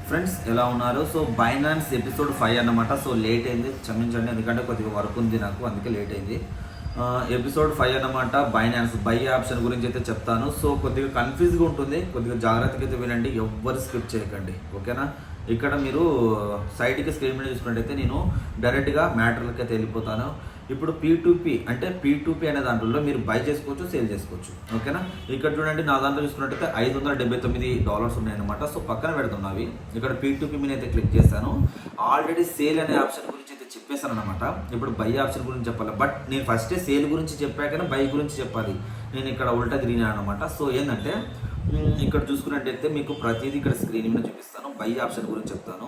Friends ఎలా ఉన్నారు? So Binance episode 5 అన్నమాట. సో లేట్ అయింది, క్షమించండి, ఎందుకంటే కొద్దిగా వర్క్ ఉంది నాకు, అందుకే లేట్ అయింది. ఎపిసోడ్ 5 అన్నమాట. బైనాన్స్ బై ఆప్షన్ గురించి అయితే చెప్తాను. సో కొద్దిగా కన్ఫ్యూజ్గా ఉంటుంది, కొద్దిగా జాగ్రత్తగా అయితే వినండి, ఎవ్వరు స్కిప్ చేయకండి, ఓకేనా? ఇక్కడ మీరు సైడ్కి స్క్రీన్ మీద చూసుకున్నట్టయితే నేను డైరెక్ట్గా మ్యాటర్లకి అయితే వెళ్ళిపోతాను. ఇప్పుడు P2P అంటే P2P అనే దాంట్లో మీరు బై చేసుకోవచ్చు, సేల్ చేసుకోవచ్చు, ఓకేనా? ఇక్కడ చూడండి, నా దాంట్లో చూసుకున్నట్టయితే $579 ఉన్నాయన్నమాట. సో పక్కన పెడుతున్నవి ఇక్కడ P2P మీద అయితే క్లిక్ చేస్తాను. ఆల్రెడీ సేల్ అనే ఆప్షన్ గురించి అయితే చెప్పేశాను అనమాట. ఇప్పుడు బై ఆప్షన్ గురించి చెప్పాలి, బట్ నేను ఫస్టే సేల్ గురించి చెప్పాకనే బై గురించి చెప్పాలి. నేను ఇక్కడ ఉల్టా తిరిగినా అనమాట. సో ఏంటంటే ఇక్కడ చూసుకున్నట్టయితే మీకు ప్రతిదీ ఇక్కడ స్క్రీన్ మీద చూపిస్తాను. బై ఆప్షన్ గురించి చెప్తాను.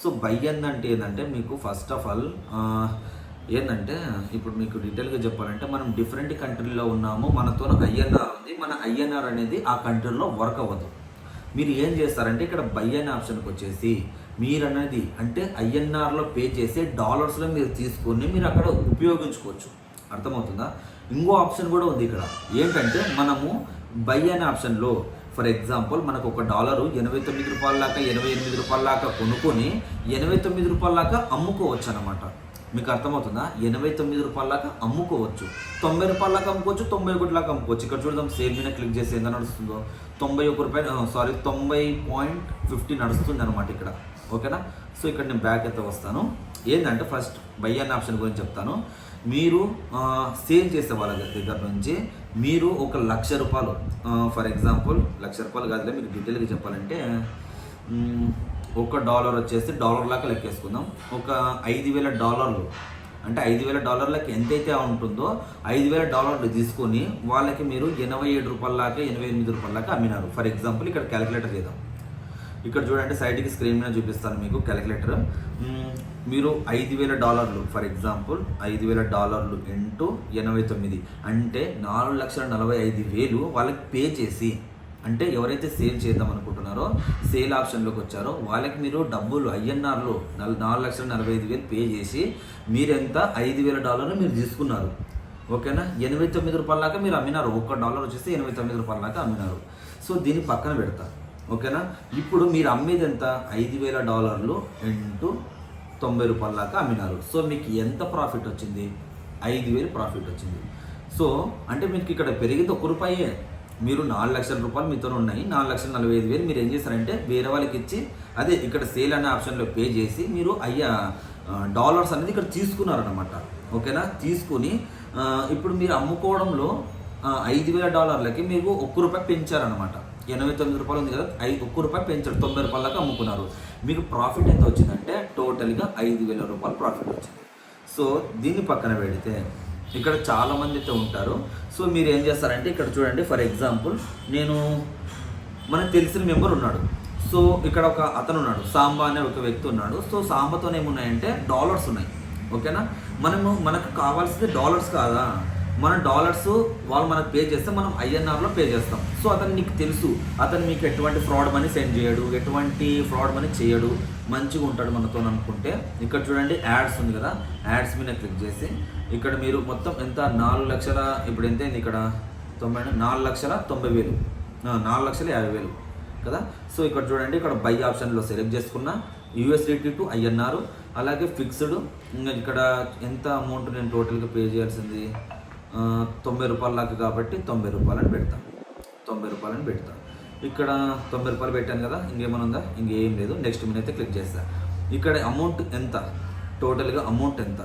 సో బై ఏంటంటే మీకు ఫస్ట్ ఆఫ్ ఆల్ ఏంటంటే ఇప్పుడు మీకు డీటెయిల్గా చెప్పాలంటే మనం డిఫరెంట్ కంట్రీలో ఉన్నాము, మనతో ఐఎన్ఆర్ ఉంది, మన ఐఎన్ఆర్ అనేది ఆ కంట్రీలో వర్క్ అవ్వదు. మీరు ఏం చేస్తారంటే ఇక్కడ బై అనే ఆప్షన్కి వచ్చేసి మీరు అనేది అంటే ఐఎన్ఆర్లో పే చేసే డాలర్స్లో మీరు తీసుకొని మీరు అక్కడ ఉపయోగించుకోవచ్చు, అర్థమవుతుందా? ఇంకో ఆప్షన్ కూడా ఉంది ఇక్కడ. ఏంటంటే మనము బై అనే ఆప్షన్లో ఫర్ ఎగ్జాంపుల్ మనకు $1 $89 దాకా $88 దాకా కొనుక్కొని $89 దాకా అమ్ముకోవచ్చు అనమాట. మీకు అర్థమవుతుందా? $89 దాకా అమ్ముకోవచ్చు, $90 దాకా అమ్ముకోవచ్చు, $91 దాకా అమ్ముకోవచ్చు. ఇక్కడ చూద్దాం, సేల్ మీద క్లిక్ చేసి ఎంత నడుస్తుందో, $91 90.50 నడుస్తుంది అనమాట ఇక్కడ, ఓకేనా? సో ఇక్కడ నేను బ్యాక్ అయితే వస్తాను. ఏంటంటే ఫస్ట్ బై అనే ఆప్షన్ గురించి చెప్తాను. మీరు సేల్ చేసే వాళ్ళ దగ్గర నుంచి మీరు ₹1,00,000 ఫర్ ఎగ్జాంపుల్ ₹1,00,000 కాదులే, మీకు డీటెయిల్గా చెప్పాలంటే $1 వచ్చేసి డాలర్ లాగా లెక్కేసుకుందాం. ఒక $5,000 అంటే $5,000 ఎంతైతే ఉంటుందో $5,000 తీసుకొని వాళ్ళకి మీరు $87 దాకా $88 దాకా అమ్మినారు. ఫర్ ఎగ్జాంపుల్ ఇక్కడ క్యాలిక్యులేటర్ చేద్దాం. ఇక్కడ చూడండి, సైడ్కి స్క్రీన్ మీద చూపిస్తాను మీకు క్యాలిక్యులేటర్. మీరు $5,000 ఫర్ ఎగ్జాంపుల్ $5,000 ఇంటూ 89 అంటే 4,45,000 వాళ్ళకి పే చేసి, అంటే ఎవరైతే సేల్ చేద్దాం అనుకుంటున్నారో సేల్ ఆప్షన్లోకి వచ్చారో వాళ్ళకి మీరు డబ్బులు ఐఎన్ఆర్లో 4,45,000 పే చేసి మీరెంత $5,000 మీరు తీసుకున్నారు, ఓకేనా? $89 దాకా మీరు అమ్మినారు. $1 వచ్చేసి $89 దాకా అమ్మినారు. సో దీన్ని పక్కన పెడతారు, ఓకేనా? ఇప్పుడు మీరు అమ్మేది ఎంత? $5,000 ఇంటూ $90 దాకా అమ్మినారు. సో మీకు ఎంత ప్రాఫిట్ వచ్చింది? 5,000 ప్రాఫిట్ వచ్చింది. సో అంటే మీకు ఇక్కడ పెరిగింది ₹1. మీరు $4,00,000 మీతో ఉన్నాయి, $4,45,000 మీరు ఏం చేస్తారంటే వేరే వాళ్ళకి ఇచ్చి, అదే ఇక్కడ సేల్ అనే ఆప్షన్లో పే చేసి మీరు డాలర్స్ అనేది ఇక్కడ తీసుకున్నారనమాట, ఓకేనా? తీసుకుని ఇప్పుడు మీరు అమ్ముకోవడంలో $5,000కి మీరు ₹1 పెంచారనమాట. $89 ఉంది కదా, ₹1 పెంచారు, $90 దాకా అమ్ముకున్నారు. మీకు ప్రాఫిట్ ఎంత వచ్చిందంటే టోటల్గా $5,000 ప్రాఫిట్ వచ్చింది. సో దీన్ని పక్కన పెడితే ఇక్కడ చాలామంది అయితే ఉంటారు. సో మీరు ఏం చేస్తారంటే ఇక్కడ చూడండి, ఫర్ ఎగ్జాంపుల్ మనకు తెలిసిన మెంబర్ ఉన్నాడు. సో ఇక్కడ ఒక అతను ఉన్నాడు, సాంబా అనే ఒక వ్యక్తి ఉన్నాడు. సో సాంబాతో ఏమున్నాయంటే డాలర్స్ ఉన్నాయి, ఓకేనా? మనకు కావాల్సింది డాలర్స్ కాదా, మన డాలర్స్ వాళ్ళు మనకు పే చేస్తే మనం ఐఎన్ఆర్లో పే చేస్తాం. సో అతను నీకు తెలుసు, అతను మీకు ఎటువంటి ఫ్రాడ్ మనీ సెండ్ చేయడు, ఎటువంటి ఫ్రాడ్ మనీ చేయడు, మంచిగా ఉంటాడు మనతో అనుకుంటే ఇక్కడ చూడండి యాడ్స్ ఉంది కదా, యాడ్స్ మీద క్లిక్ చేసి ఇక్కడ మీరు మొత్తం ఎంత 4,00,000 ఇప్పుడు ఎంత అయింది ఇక్కడ 4,90,000 4,50,000 కదా. సో ఇక్కడ చూడండి, ఇక్కడ బై ఆప్షన్లో సెలెక్ట్ చేసుకున్న USDT టు INR, అలాగే ఫిక్స్డ్. ఇంకా ఇక్కడ ఎంత అమౌంట్ నేను టోటల్గా పే చేయాల్సింది $90 దాకా కాబట్టి $90 అని పెడతాను, $90 అని పెడతాను. ఇక్కడ $90 పెట్టాను కదా, ఇంకేమైనా ఉందా? ఇంకేం లేదు. నెక్స్ట్ మీద అయితే క్లిక్ చేస్తాను. ఇక్కడ అమౌంట్ ఎంత, టోటల్గా అమౌంట్ ఎంత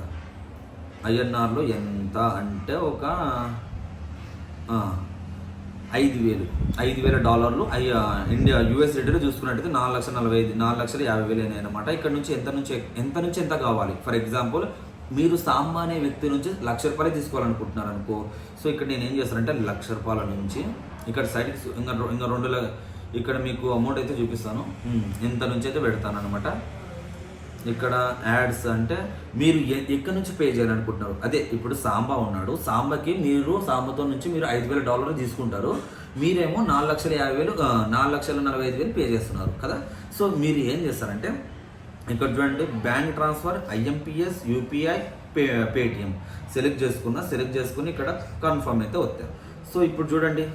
ఐఎన్ఆర్లో ఎంత అంటే ఒక $5,000 ఇండియా USDTలో చూసుకున్నట్టయితే 4,50,000 అనమాట. ఇక్కడ నుంచి ఎంత నుంచి ఎంత కావాలి? ఫర్ ఎగ్జాంపుల్ మీరు సాంబా అనే వ్యక్తి నుంచి ₹1,00,000 తీసుకోవాలనుకుంటున్నారు అనుకో. సో ఇక్కడ నేను ఏం చేస్తానంటే ₹1,00,000 నుంచి ఇక్కడ సైడ్కి ఇంకా 2 ఇక్కడ మీకు అమౌంట్ అయితే చూపిస్తాను, ఎంత నుంచి అయితే పెడతాను అనమాట. ఇక్కడ యాడ్స్ అంటే మీరు ఎక్కడి నుంచి పే చేయాలనుకుంటున్నారు, అదే ఇప్పుడు సాంబా ఉన్నాడు, సాంబాకి మీరు సాంబాతో నుంచి మీరు $5,000 తీసుకుంటారు, మీరేమో 4,50,000 4,45,000 పే చేస్తున్నారు కదా. సో మీరు ఏం చేస్తారంటే ఇక్కడ చూడండి, bank transfer, IMPS, UPI, Paytm select చేసుకుని ఇక్కడ కన్ఫర్మ్ అయితే వస్తాయి. సో ఇప్పుడు చూడండి,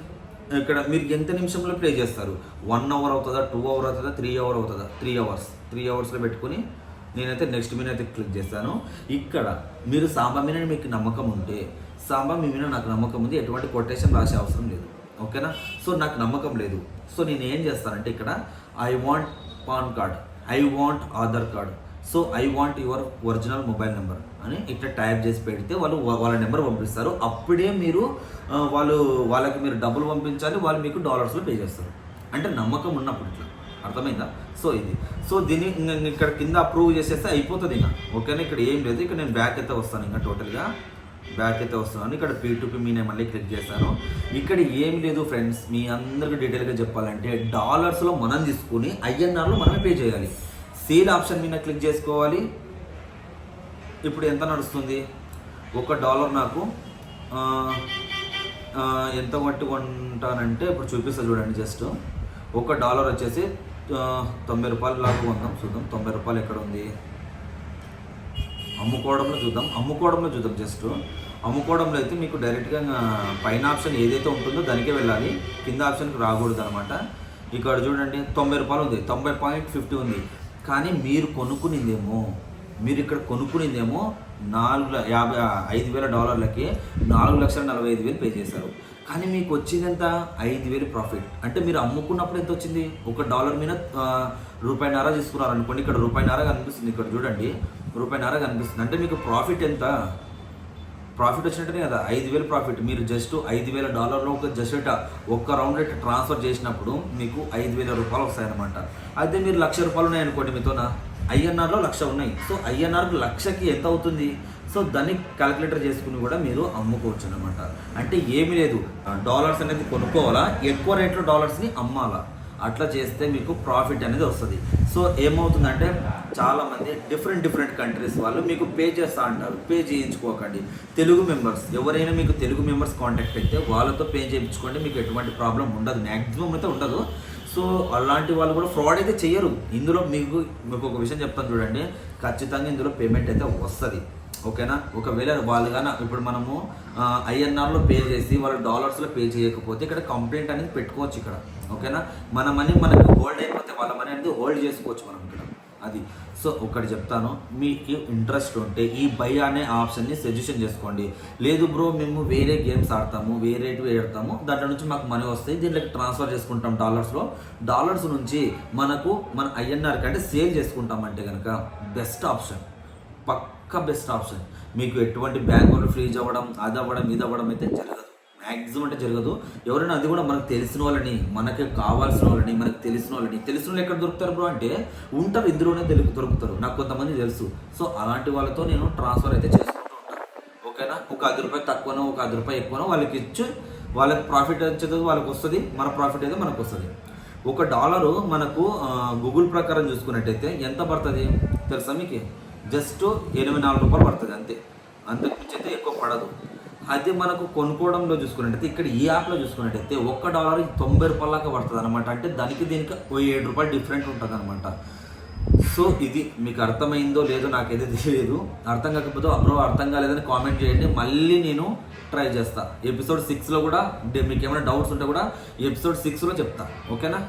ఇక్కడ మీరు ఎంత నిమిషంలో ప్లే చేస్తారు, 1 అవర్ అవుతుందా, 2 అవర్ అవుతుందా, 3 అవర్ అవుతుందా, 3 అవర్స్లో పెట్టుకుని నేనైతే నెక్స్ట్ మీద అయితే క్లిక్ చేస్తాను. ఇక్కడ మీరు సాంబా మీద మీకు నమ్మకం ఉంటే, సాంబా మీ మీద నాకు నమ్మకం ఉంది, ఎటువంటి కొటేషన్ రాసే అవసరం లేదు, ఓకేనా. సో నాకు నమ్మకం లేదు, సో నేను ఏం చేస్తానంటే ఇక్కడ I want pan card, I want Aadhaar card, so I want your original mobile number అని ఇట్లా టైప్ చేసి పెడితే వాళ్ళ నెంబర్ పంపిస్తారు. అప్పుడే మీరు వాళ్ళకి మీరు డబ్బులు పంపించాలి, వాళ్ళు మీకు డాలర్స్లో పే చేస్తారు. అంటే నమ్మకం ఉన్నప్పుడు ఇట్లా, అర్థమైందా. సో ఇది, సో దీన్ని ఇక్కడ కింద అప్రూవ్ చేసేస్తే అయిపోతుంది ఇంకా, ఓకేనా. ఇక్కడ ఏం లేదు, ఇక్కడ నేను బ్యాక్ అయితే వస్తాను, ఇంకా టోటల్గా బ్యాక్ అయితే వస్తున్నాను. ఇక్కడ P2P మీనే మళ్ళీ క్లిక్ చేస్తాను. ఇక్కడ ఏం లేదు ఫ్రెండ్స్, మీ అందరికీ డీటెయిల్గా చెప్పాలంటే డాలర్స్లో మనం తీసుకుని INRలో మనమే పే చేయాలి. సేల్ ఆప్షన్ మీద క్లిక్ చేసుకోవాలి. ఇప్పుడు ఎంత నడుస్తుంది, $1 నాకు ఎంత మట్టి కొంటానంటే ఇప్పుడు చూపిస్తా చూడండి. జస్ట్ $1 వచ్చేసి 90 రూపాయలు లాగా కొందాం, చూద్దాం 90 రూపాయలు ఎక్కడ ఉంది. అమ్ముకోవడంలో చూద్దాం. జస్ట్ అమ్ముకోవడంలో అయితే మీకు డైరెక్ట్గా పైన ఆప్షన్ ఏదైతే ఉంటుందో దానికే వెళ్ళాలి, కింద ఆప్షన్కి రాకూడదు అనమాట. ఇక్కడ చూడండి 90 రూపాయలు ఉంది, 90.50 ఉంది. కానీ మీరు ఇక్కడ కొనుక్కునిందేమో $5,000కి $4,45,000 పే చేశారు. కానీ మీకు వచ్చింది ఎంత, 5,000 ప్రాఫిట్. అంటే మీరు అమ్ముకున్నప్పుడు ఎంత వచ్చింది, $1 మీద ₹1.50 తీసుకున్నారు అనుకోండి. ఇక్కడ ₹1.50 కనిపిస్తుంది, ఇక్కడ చూడండి ₹1.50 కనిపిస్తుంది. అంటే మీకు ప్రాఫిట్ ఎంత, ప్రాఫిట్ వచ్చినట్టునే కదా, 5,000 ప్రాఫిట్. మీరు జస్ట్ $5,000 జస్ట్ ఒక్క రౌండ్ రేట్ ట్రాన్స్ఫర్ చేసినప్పుడు మీకు 5,000 రూపాయలు వస్తాయన్నమాట. అయితే మీరు ₹1,00,000 ఉన్నాయనుకోండి, మీతోన INRలో 1,00,000 ఉన్నాయి. సో INRకి 1,00,000కి ఎంత అవుతుంది, సో దాన్ని క్యాలిక్యులేటర్ చేసుకుని కూడా మీరు అమ్ముకోవచ్చు అనమాట. అంటే ఏమీ లేదు, డాలర్స్ అనేది కొనుక్కోవాలా, ఎక్కువ రేట్లో డాలర్స్ని అమ్మాలా, అట్లా చేస్తే మీకు ప్రాఫిట్ అనేది వస్తుంది. సో ఏమవుతుందంటే చాలామంది డిఫరెంట్ కంట్రీస్ వాళ్ళు మీకు పే చేస్తూ అంటారు. పే చేయించుకోకండి. తెలుగు మెంబర్స్ ఎవరైనా మీకు తెలుగు మెంబర్స్ కాంటాక్ట్ అయితే వాళ్ళతో పే చేయించుకోండి, మీకు ఎటువంటి ప్రాబ్లం ఉండదు, మ్యాక్సిమం అయితే ఉండదు. సో అలాంటి వాళ్ళు కూడా ఫ్రాడ్ అయితే చేయరు. ఇందులో మీకు ఒక విషయం చెప్తాను చూడండి, ఖచ్చితంగా ఇందులో పేమెంట్ అయితే వస్తుంది, ఓకేనా. ఒకవేళ వాళ్ళు కానీ ఇప్పుడు మనము INRలో పే చేసి వాళ్ళు డాలర్స్లో పే చేయకపోతే ఇక్కడ కంప్లైంట్ అనేది పెట్టుకోవచ్చు ఇక్కడ, ఓకేనా. మన మనీ మనకు హోల్డ్ అయిపోతే వాళ్ళ మనీ అనేది హోల్డ్ చేసుకోవచ్చు మనం ఇక్కడ, అది. సో ఒకటి చెప్తాను, మీకు ఇంట్రెస్ట్ ఉంటే ఈ బై అనే ఆప్షన్ని సజెషన్ చేసుకోండి. లేదు బ్రో మేము వేరే గేమ్స్ ఆడతాము, వేరేటివి ఆడతాము, దాంట్లో నుంచి మాకు మనీ వస్తాయి, దీంట్లోకి ట్రాన్స్ఫర్ చేసుకుంటాం డాలర్స్ నుంచి మనకు మన INR కంటే సేల్ చేసుకుంటామంటే కనుక బెస్ట్ ఆప్షన్, పక్కా బెస్ట్ ఆప్షన్. మీకు ఎటువంటి బ్యాంకులు ఫ్రీజ్ అవ్వడం, అది అవ్వడం, ఇది అవ్వడం అయితే జరగదు, మ్యాక్సిమం అంటే జరగదు. ఎవరైనా అది కూడా మనకు తెలిసిన వాళ్ళని, మనకి కావాల్సిన వాళ్ళని, మనకు తెలిసిన వాళ్ళు ఎక్కడ దొరుకుతారు బ్రో అంటే ఉంటారు, ఇందులోనే దొరుకుతారు, నాకు కొంతమంది తెలుసు. సో అలాంటి వాళ్ళతో నేను ట్రాన్స్ఫర్ అయితే చేసుకుంటూ ఉంటాను, ఓకేనా. ఒక ₹10 తక్కువనో ఒక ₹10 ఎక్కువనో వాళ్ళకి ఇచ్చి వాళ్ళకి ప్రాఫిట్ వచ్చేది వాళ్ళకి వస్తుంది, మన ప్రాఫిట్ అయితే మనకు వస్తుంది. $1 మనకు గూగుల్ ప్రకారం చూసుకున్నట్టయితే ఎంత పడుతుంది తెలుసా మీకు, జస్ట్ ₹84 పడుతుంది, అంతకుమించి అయితే ఎక్కువ పడదు. అయితే మనకు కొనుక్కోవడంలో చూసుకున్నట్టయితే ఇక్కడ ఈ యాప్లో చూసుకున్నట్టయితే $1 90 రూపాయలగా పడుతుంది అనమాట. అంటే దానికి దీనికి ₹7 డిఫరెంట్ ఉంటుంది అనమాట. సో ఇది మీకు అర్థమైందో లేదో నాకైతే తెలియదు. అర్థం కాకపోతే అబ్రో అర్థం కాలేదని కామెంట్ చేయండి, మళ్ళీ నేను ట్రై చేస్తా. ఎపిసోడ్ 6లో కూడా మీకు ఏమైనా డౌట్స్ ఉంటే కూడా ఎపిసోడ్ 6లో చెప్తా, ఓకేనా.